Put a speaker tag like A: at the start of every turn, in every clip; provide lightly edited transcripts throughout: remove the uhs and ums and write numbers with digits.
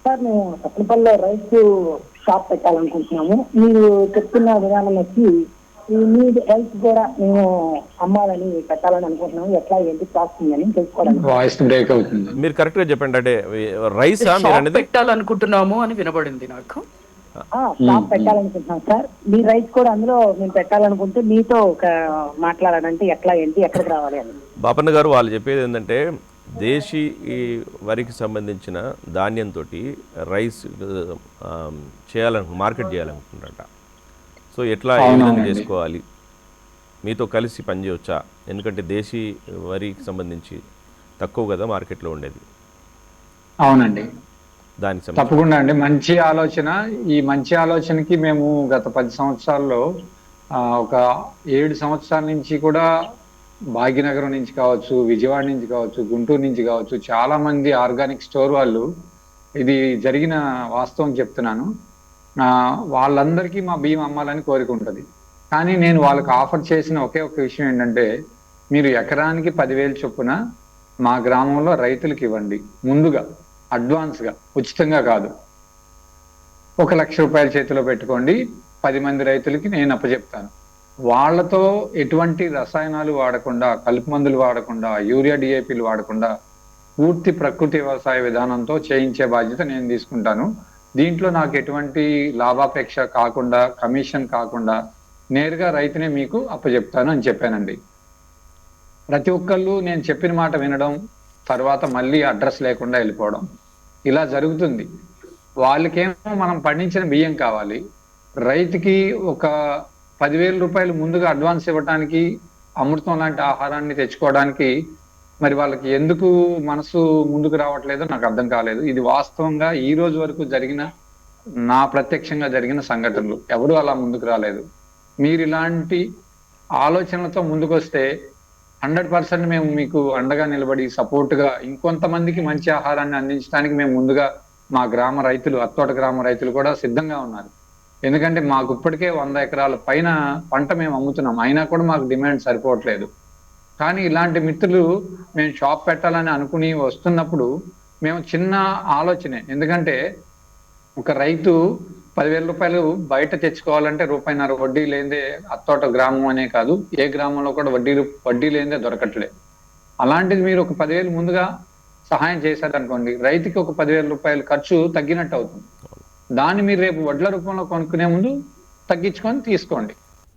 A: Sir మేము సత్తుపల్లిలో rice shop పెట్టాలనుకుంటున్నాము. మీరు చెప్తున్న విధానం వచ్చి మీ హెల్త్ కూడా మేము అమ్మాలని పెట్టాలని అనుకుంటున్నాము. ఎట్లా ఏంటి ప్రాసెసింగ్ అని తెలుసుకోవడానికి.
B: వాయిస్ బ్రేక్ అవుతుంది.
C: మీరు కరెక్ట్గా చెప్పండి. అంటే రైసా మీరు
D: షాప్
C: అనేది?
D: పెట్టాలనుకుంటున్నాము అని వినబడింది నాకు.
A: షాప్ పెట్టాలనుకుంటున్నాం సార్. మీ రైస్ కూడా అందులో మేము పెట్టాలనుకుంటే మీతో ఒక మాట్లాడాలంటే ఎట్లా ఏంటి ఎక్కడికి రావాలి అని.
C: బాపన్న గారు వాళ్ళు చెప్పేది ఏంటంటే దేశీ ఈ వరికి సంబంధించిన ధాన్యంతో రైస్ మార్కెట్ చేయాలనుకుంటారట. సో ఎట్లా ఏ విధంగా చేసుకోవాలి, మీతో కలిసి పనిచేయవచ్చా? ఎందుకంటే దేశీ వరికి సంబంధించి తక్కువ కదా మార్కెట్లో ఉండేది.
B: అవునండి,
C: దానికి
B: తప్పకుండా అండి. మంచి ఆలోచన. ఈ మంచి ఆలోచనకి మేము గత 10 సంవత్సరాల్లో ఒక 7 సంవత్సరాల నుంచి కూడా భాగ్యనగరం నుంచి కావచ్చు, విజయవాడ నుంచి కావచ్చు, గుంటూరు నుంచి కావచ్చు, చాలా మంది ఆర్గానిక్ స్టోర్ వాళ్ళు, ఇది జరిగిన వాస్తవం చెప్తున్నాను, వాళ్ళందరికీ మా బియ్యం అమ్మాలని కోరిక ఉంటుంది. కానీ నేను వాళ్ళకి ఆఫర్ చేసిన ఒకే ఒక విషయం ఏంటంటే, మీరు ఎకరానికి 10,000 చొప్పున మా గ్రామంలో రైతులకు ఇవ్వండి. ముందుగా అడ్వాన్స్గా, ఉచితంగా కాదు. 1,00,000 రూపాయల చేతిలో పెట్టుకోండి. 10 మంది రైతులకి నేను అప్పచెప్తాను. వాళ్లతో ఎటువంటి రసాయనాలు వాడకుండా, కలుపు మందులు వాడకుండా, యూరియా డిఏపీలు వాడకుండా పూర్తి ప్రకృతి వ్యవసాయ విధానంతో చేయించే బాధ్యత నేను తీసుకుంటాను. దీంట్లో నాకు ఎటువంటి లాభాపేక్ష కాకుండా, కమిషన్ కాకుండా నేరుగా రైతునే మీకు అప్పచెప్తాను అని చెప్పానండి. ప్రతి ఒక్కళ్ళు నేను చెప్పిన మాట వినడం, తర్వాత మళ్ళీ అడ్రస్ లేకుండా వెళ్ళిపోవడం, ఇలా జరుగుతుంది. వాళ్ళకేమో మనం పండించిన బియ్యం కావాలి. రైతుకి ఒక 10,000 రూపాయలు ముందుగా అడ్వాన్స్ ఇవ్వడానికి, అమృతం లాంటి ఆహారాన్ని తెచ్చుకోవడానికి మరి వాళ్ళకి ఎందుకు మనసు ముందుకు రావట్లేదో నాకు అర్థం కాలేదు. ఇది వాస్తవంగా ఈ రోజు వరకు జరిగిన, నా ప్రత్యక్షంగా జరిగిన సంఘటనలు. ఎవరు అలా ముందుకు రాలేదు. మీరు ఇలాంటి ఆలోచనలతో ముందుకు వస్తే 100% మేము మీకు అండగా నిలబడి సపోర్ట్గా ఇంకొంతమందికి మంచి ఆహారాన్ని అందించడానికి మేము ముందుగా మా గ్రామ రైతులు, అత్తోట గ్రామ రైతులు కూడా సిద్ధంగా ఉన్నారు. ఎందుకంటే మాకు ఇప్పటికే 100 ఎకరాల పైన పంట మేము అమ్ముతున్నాం. అయినా కూడా మాకు డిమాండ్ సరిపోవట్లేదు. కానీ ఇలాంటి మిత్రులు మేము షాప్ పెట్టాలని అనుకుని వస్తున్నప్పుడు మేము చిన్న ఆలోచనే, ఎందుకంటే ఒక రైతు 10,000 రూపాయలు బయట తెచ్చుకోవాలంటే ₹1.5 వడ్డీ లేదే, అత్తోట గ్రామం అనే కాదు, ఏ గ్రామంలో కూడా వడ్డీ లేదే దొరకట్లేదు. అలాంటిది మీరు ఒక 10,000 ముందుగా సహాయం చేశారనుకోండి, రైతుకి ఒక 10,000 రూపాయలు ఖర్చు తగ్గినట్టు అవుతుంది. దాన్ని మీరు రేపు వడ్ల రూపంలో కొనుక్కునే ముందు తగ్గించుకొని తీసుకోండి.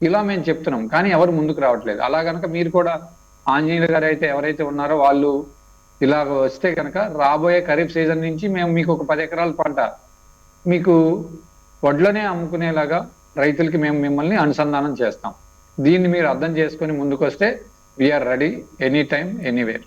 B: ఇలా మేము చెప్తున్నాం, కానీ ఎవరు ముందుకు రావట్లేదు. అలా కనుక మీరు కూడా ఆంజనేయులు గారు అయితే ఎవరైతే ఉన్నారో వాళ్ళు ఇలాగ వస్తే కనుక రాబోయే ఖరీఫ్ సీజన్ నుంచి మేము మీకు ఒక 10 ఎకరాల పంట మీకు వడ్లనే అమ్ముకునేలాగా రైతులకి మేము మిమ్మల్ని అనుసంధానం చేస్తాం. దీన్ని మీరు అర్థం చేసుకొని ముందుకు వస్తే we're ready any time anywhere.